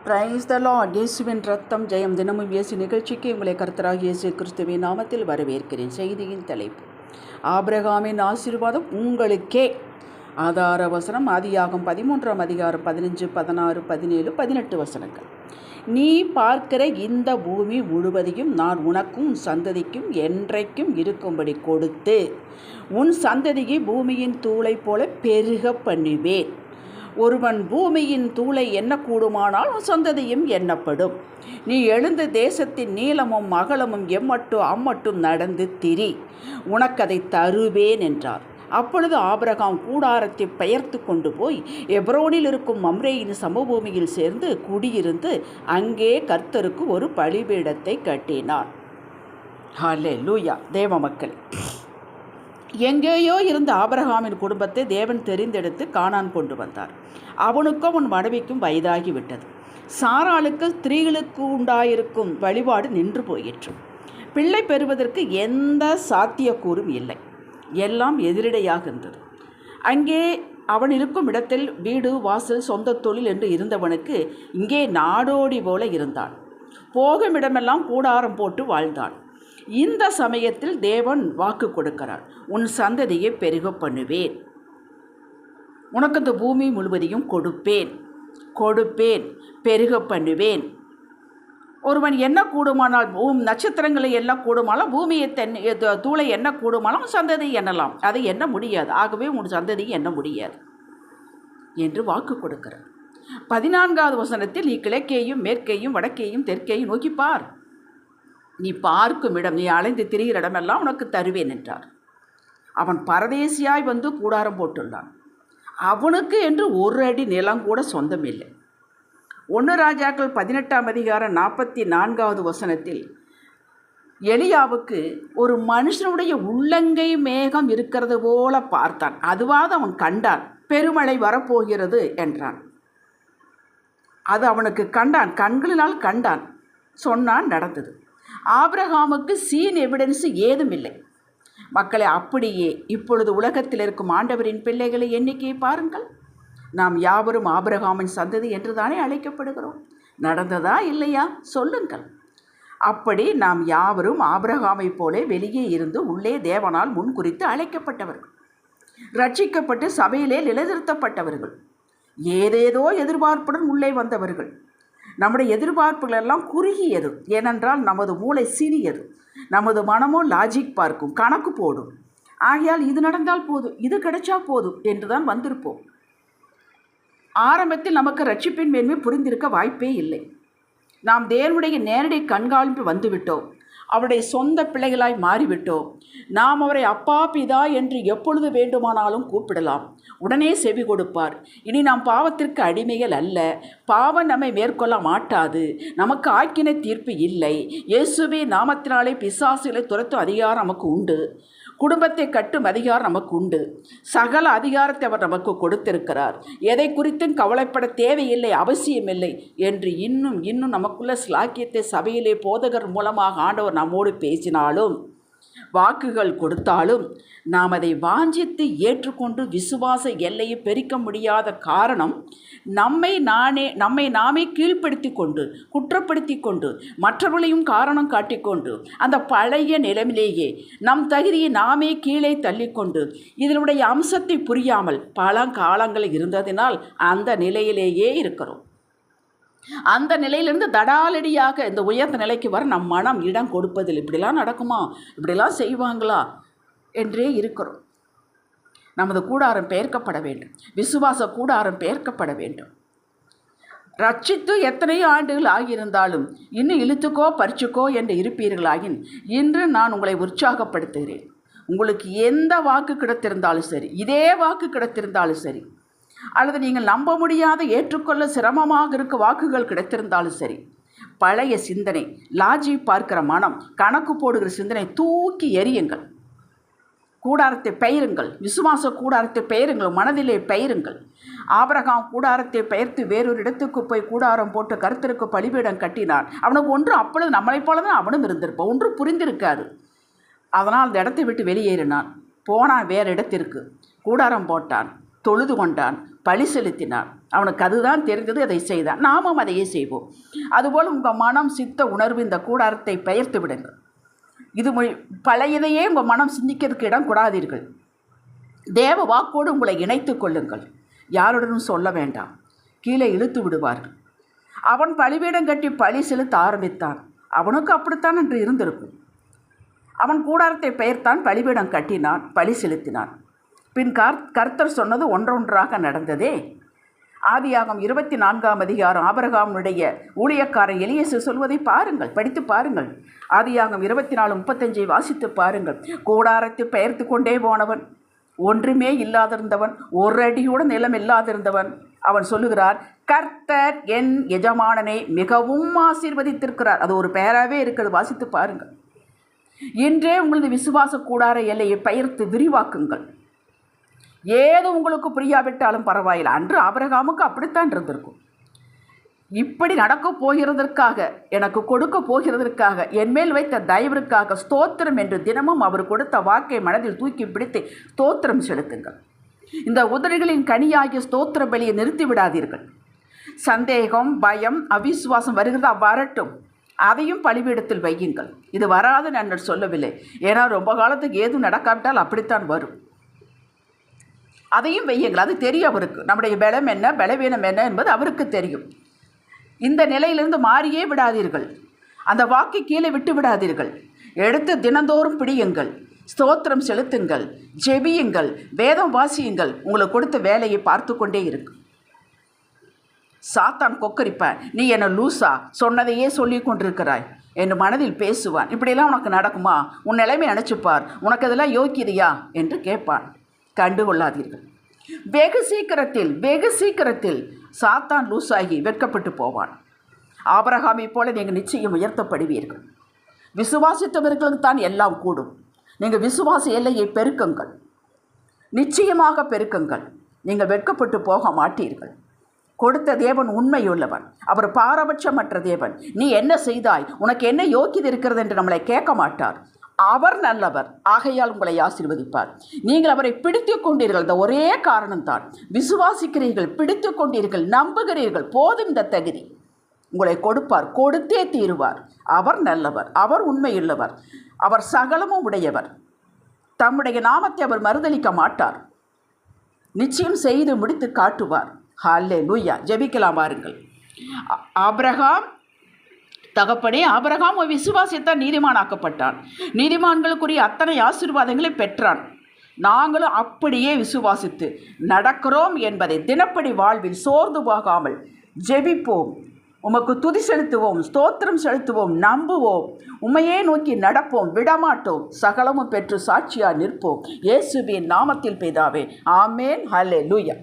Praise the Lord. இயேசுவின் ரத்தம் ஜெயம். தினமும் இயேசு நிகழ்ச்சிக்கு உங்களை கர்த்தராகிய இயேசு கிறிஸ்துவின் நாமத்தில் வரவேற்கிறேன். செய்தியின் தலைப்பு, ஆபிரகாமின் ஆசீர்வாதம் உங்களுக்கே. ஆதார வசனம் ஆதியாகமம் 13ஆம் அதிகாரம் 15, 16, 17, 18 வசனங்கள். நீ பார்க்கிற இந்த பூமி முழுவதையும் நான் உனக்கும் சந்ததிக்கும் என்றைக்கும் இருக்கும்படி கொடுத்து உன் சந்ததியை பூமியின் தூளை போல பெருக பண்ணுவேன். ஒருவன் பூமியின் தூளை எண்ணக்கூடுமானால் உன் சந்ததியும் எண்ணப்படும். நீ எழுந்த தேசத்தின் நீளமும் அகலமும் எம்மட்டும் அம்மட்டும் நடந்து திரி, உனக்கதை தருவேன் என்றார். அப்பொழுது ஆபிரகாம் கூடாரத்தை பெயர்த்து கொண்டு போய் எப்ரோனில் இருக்கும் மம்ரேயின் சமபூமியில் சேர்ந்து குடியிருந்து அங்கே கர்த்தருக்கு ஒரு பலிபீடத்தை கட்டினார். ஹல்லேலூயா. தேவ மக்கள், எங்கேயோ இருந்த ஆபிரகாமின் குடும்பத்தை தேவன் தெரிந்தெடுத்து கானான் கொண்டு வந்தார். அவனுக்கும் அவன் மனைவிக்கும் வயதாகிவிட்டது. சாராளுக்கு ஸ்திரீகளுக்கு உண்டாயிருக்கும் வழிபாடு நின்று போயிற்று. பிள்ளை பெறுவதற்கு எந்த சாத்தியக்கூறும் இல்லை. எல்லாம் எதிரிடையாக இருந்தது. அங்கே அவன் இருக்கும் இடத்தில் வீடு வாசல் சொந்த தொழில் என்று இருந்தவனுக்கு இங்கே நாடோடி போல இருந்தான். போகும் இடமெல்லாம் கூடாரம் போட்டு வாழ்ந்தான். இந்த சமயத்தில் தேவன் வாக்கு கொடுக்கிறார், உன் சந்ததியை பெருக பண்ணுவேன், உனக்கு அந்த பூமி முழுவதையும் கொடுப்பேன், பெருக பண்ணுவேன். ஒருவன் என்ன கூடுமானால் நட்சத்திரங்களை எல்லாம் கூடுமானால் பூமியை தூளை என்ன கூடுமானால் சந்ததி எண்ணலாம், அதை எண்ண முடியாது. ஆகவே உன் சந்ததி எண்ண முடியாது என்று வாக்கு கொடுக்கிறார். 14வது வசனத்தில், நீ கிழக்கேயும் மேற்கேயும் வடக்கேயும் தெற்கேயும் நோக்கிப்பார், நீ பார்க்கும் இடம், நீ அலைந்து திரிகிற இடமெல்லாம் உனக்கு தருவேன் என்றார். அவன் பரதேசியாய் வந்து கூடாரம் போட்டுள்ளான். அவனுக்கு என்று ஒரு அடி நிலம் கூட சொந்தம் இல்லை. 1 ராஜாக்கள் 18ஆம் அதிகாரம் 44வது வசனத்தில், எலியாவுக்கு ஒரு மனுஷனுடைய உள்ளங்கை மேகம் இருக்கிறது போல பார்த்தான், அதுவாது அவன் கண்டான், பெருமழை வரப்போகிறது என்றான். அது அவனுக்கு கண்களினால் கண்டான், சொன்னான், நடந்தது. ஆபிரகாமுக்கு சீன் எவிடன்ஸ் ஏதும் இல்லை. மக்களை, அப்படியே இப்பொழுது உலகத்தில் இருக்கும் ஆண்டவரின் பிள்ளைகளை எண்ணிக்கையை பாருங்கள். நாம் யாவரும் ஆபிரகாமின் சந்ததி என்று தானே அழைக்கப்படுகிறோம். நடந்ததா இல்லையா சொல்லுங்கள். அப்படி நாம் யாவரும் ஆபிரகாமை போல வெளியே இருந்து உள்ளே தேவனால் முன்குறித்து அழைக்கப்பட்டவர்கள், ரட்சிக்கப்பட்டு சபையிலே நிலைநிறுத்தப்பட்டவர்கள், ஏதேதோ எதிர்பார்ப்புடன் உள்ளே வந்தவர்கள். நம்முடைய எதிர்பார்ப்புகள் எல்லாம் குறுகியது. ஏனென்றால் நமது மூளை சிறியது, நமது மனமோ லாஜிக் பார்க்கும், கணக்கு போடும். ஆகையால் இது நடந்தால் போதும், இது கிடைச்சா போதும் என்று தான் வந்திருப்போம். ஆரம்பத்தில் நமக்கு ரட்சிப்பின் மேன்மை புரிந்திருக்க வாய்ப்பே இல்லை. நாம் தேவனுடைய நேரடி கண்காணிப்பு வந்துவிட்டோம். அவருடைய சொந்த பிள்ளைகளாய் மாறிவிட்டோம். நாம் அவரை அப்பா பிதா என்று எப்பொழுது வேண்டுமானாலும் கூப்பிடலாம், உடனே செவி கொடுப்பார். இனி நாம் பாவத்திற்கு அடிமைகள் அல்ல, பாவம் நம்மை மேற்கொள்ள மாட்டாது, நமக்கு ஆக்கினை தீர்ப்பு இல்லை. இயேசுவே நாமத்தினாலே பிசாசுகளை துரத்தும் அதிகாரம் நமக்கு உண்டு, குடும்பத்தை கட்டும் அதிகாரம் நமக்கு உண்டு, சகல அதிகாரத்தை அவர் நமக்கு கொடுத்திருக்கிறார். எதை குறித்தும் கவலைப்பட தேவையில்லை, அவசியமில்லை என்று இன்னும் நமக்குள்ள ஸ்லாக்கியத்தை சபையிலே போதகர் மூலமாக ஆண்டவர் நம்மோடு பேசினாலும், வாக்குகள் கொடுத்தாலும், நாம் அதை வாஞ்சித்து ஏற்றுக்கொண்டு விசுவாச எல்லையை பெருக்க முடியாத காரணம், நம்மை நாமே கீழ்ப்படுத்தி கொண்டு, குற்றப்படுத்தி கொண்டு, மற்றவர்களையும் காரணம் காட்டிக்கொண்டு, அந்த பழைய நிலையிலேயே நம் தகுதியை நாமே கீழே தள்ளிக்கொண்டு, இதனுடைய அம்சத்தை புரியாமல் பல காலங்கள் இருந்ததினால் அந்த நிலையிலேயே இருக்கிறோம். அந்த நிலையிலிருந்து தடாலடியாக இந்த உயர்ந்த நிலைக்கு வர நம் மனம் இடம் கொடுப்பதில், இப்படிலாம் நடக்குமா, இப்படிலாம் செய்வாங்களா என்றே இருக்கிறோம். நமது கூடாரம் பெயர்க்கப்பட வேண்டும், விசுவாச கூடாரம் பெயர்க்கப்பட வேண்டும். ரட்சித்து எத்தனையோ ஆண்டுகள் ஆகியிருந்தாலும் இன்னும் இழுத்துக்கோ பறிச்சுக்கோ என்று இருப்பீர்களாயின், இன்று நான் உங்களை உற்சாகப்படுத்துகிறேன். உங்களுக்கு எந்த வாக்கு கிடைத்திருந்தாலும் சரி, இதே வாக்கு கிடைத்திருந்தாலும் சரி, அல்லது நீங்கள் நம்ப முடியாத ஏற்றுக்கொள்ள சிரமமாக இருக்க வாக்குகள் கிடைத்திருந்தாலும் சரி, பழைய சிந்தனை, லாஜி பார்க்கிற மனம், கணக்கு போடுகிற சிந்தனை தூக்கி எறியுங்கள். கூடாரத்தை பெயருங்கள், விசுவாச கூடாரத்தை பெயருங்கள், மனதிலே பெயருங்கள். ஆபிரகாம் கூடாரத்தை பெயர்த்து வேறொரு இடத்துக்கு போய் கூடாரம் போட்டு கர்த்தருக்கு பலிபீடம் கட்டினான். அவனுக்கு ஒன்று அப்பொழுது நம்மளைப் போல தான் அவனும் இருந்திருப்பான், ஒன்று புரிந்திருக்காது. அதனால் அந்த இடத்தை விட்டு வெளியேறினான். போனான் வேறு இடத்திற்கு, கூடாரம் போட்டான், தொழுது கொண்டான், பழி செலுத்தினான். அவனுக்கு அதுதான் தெரிந்தது, அதை செய்தான். நாமும் அதையே செய்வோம். அதுபோல் உங்கள் மனம் சித்த உணர்வு இந்த கூடாரத்தை பெயர்த்து விடுங்கள். இது பழையதையே உங்கள் மனம் சிந்திக்கிறதுக்கு இடம் கூடாதீர்கள். தேவ வாக்கோடு உங்களை இணைத்து கொள்ளுங்கள். யாருடனும் சொல்ல வேண்டாம், கீழே இழுத்து விடுவார்கள். அவன் பலிபீடம் கட்டி பழி செலுத்த ஆரம்பித்தான். அவனுக்கு அப்படித்தான் என்று இருந்திருக்கும். அவன் கூடாரத்தை பெயர்த்தான், பலிபீடம் கட்டினான், பழி செலுத்தினான். பின் கர்த்தர் சொன்னது ஒன்றொன்றாக நடந்ததே. ஆதியாகம் 24ஆம் அதிகாரம் ஆபிரகாமுடைய ஊழியக்காரன் எலியேசு சொல்வதை பாருங்கள், படித்து பாருங்கள். ஆதியாகம் 24:35 வாசித்து பாருங்கள். கூடாரத்தை பெயர்த்து கொண்டே போனவன், ஒன்றுமே இல்லாதிருந்தவன், ஒரு அடியோட நிலம் இல்லாதிருந்தவன், அவன் சொல்லுகிறார், கர்த்தர் என் எஜமானனை மிகவும் ஆசீர்வதித்திருக்கிறார். அது ஒரு பெயராகவே இருக்கிறது, வாசித்து பாருங்கள். இன்றே உங்களது விசுவாச கூடார எல்லையை பெயர்த்து விரிவாக்குங்கள். ஏதோ உங்களுக்கு புரியாவிட்டாலும் பரவாயில்லை. அன்று ஆபிரகாமுக்கு அப்படித்தான் இருந்திருக்கும். இப்படி நடக்கப் போகிறதற்காக, எனக்கு கொடுக்க போகிறதற்காக, என்மேல் வைத்த தயவிற்காக ஸ்தோத்திரம் என்று தினமும் அவர் கொடுத்த வாக்கை மனதில் தூக்கி பிடித்து ஸ்தோத்திரம் செலுத்துங்கள். இந்த உதடுகளின் கனியாகிய ஸ்தோத்திர பலியை நிறுத்தி விடாதீர்கள். சந்தேகம், பயம், அவிசுவாசம் வருகிறதா, வரட்டும், அதையும் பலிபீடத்தில் வையுங்கள். இது வராது நான் சொல்லவில்லை, ஏன்னா ரொம்ப காலத்துக்கு ஏதும் நடக்காவிட்டால் அப்படித்தான் வரும். அதையும் வையுங்கள். அது தெரியும் அவருக்கு, நம்முடைய பலம் என்ன, பலவீனம் என்ன என்பது அவருக்கு தெரியும். இந்த நிலையிலிருந்து மாறியே விடாதீர்கள். அந்த வாக்கை கீழே விட்டு விடாதீர்கள். எடுத்து தினந்தோறும் பிடியுங்கள், ஸ்தோத்திரம் செலுத்துங்கள், ஜெபியுங்கள், வேதம் வாசியுங்கள். உங்களுக்கு கொடுத்த வேலையை பார்த்து கொண்டே இருக்கும். சாத்தான் கொக்கரிப்பான், நீ என்ன லூசா, சொன்னதையே சொல்லி கொண்டிருக்கிறாய் என்று மனதில் பேசுவான். இப்படியெல்லாம் உனக்கு நடக்குமா, உன் நிலைமை நினச்சிப்பார், உனக்கு இதெல்லாம் யோக்கியதையா என்று கேட்பான். கண்டுகொள்ளாதீர்கள். வெகு சீக்கிரத்தில் சாத்தான் லூசாகி வெட்கப்பட்டு போவான். ஆபிரகாமை போல நீங்கள் நிச்சயம் உயர்த்தப்படுவீர்கள். விசுவாசித்தவர்களுக்கு தான் எல்லாம் கூடும். நீங்கள் விசுவாச எல்லையை பெருக்குங்கள், நிச்சயமாக பெருக்குங்கள். நீங்கள் வெட்கப்பட்டு போக மாட்டீர்கள். கொடுத்த தேவன் உண்மையுள்ளவன், அவர் பாரபட்சமற்ற தேவன். நீ என்ன செய்தாய், உனக்கு என்ன யோக்கியது இருக்கிறது என்று நம்மளை கேட்க மாட்டார். அவர் நல்லவர், ஆகையால் உங்களை ஆசீர்வதிப்பார். நீங்கள் அவரை பிடித்து கொண்டீர்கள், இந்த ஒரே காரணம்தான். விசுவாசிக்கிறீர்கள், பிடித்து கொண்டீர்கள், நம்புகிறீர்கள், போதும். இந்த தகுதி உங்களை கொடுப்பார், கொடுத்தே தீருவார். அவர் நல்லவர், அவர் உண்மையுள்ளவர், அவர் சகலமும் உடையவர். தம்முடைய நாமத்தை அவர் மறுதலிக்க மாட்டார். நிச்சயம் செய்து முடித்து காட்டுவார். ஹல்லேலூயா. ஜெபிக்கலாம் பாருங்கள். ஆபிரகாம் தகப்பனே, ஆபிரகாம் விசுவாசித்தான் நீதிமானாக்கப்பட்டான். நீதிமான்களுக்குரிய அத்தனை ஆசீர்வாதங்களை பெற்றான். நாங்களும் அப்படியே விசுவாசித்து நடக்கிறோம் என்பதை தினப்படி வாழ்வில் சோர்ந்து போகாமல் ஜெபிப்போம். உமக்கு துதி செலுத்துவோம், ஸ்தோத்திரம் செலுத்துவோம், நம்புவோம், உம்மையே நோக்கி நடப்போம், விடமாட்டோம், சகலமும் பெற்று சாட்சியாக நிற்போம். இயேசுவின் நாமத்தில் பிதாவே, ஆமேன். ஹல்லேலூயா.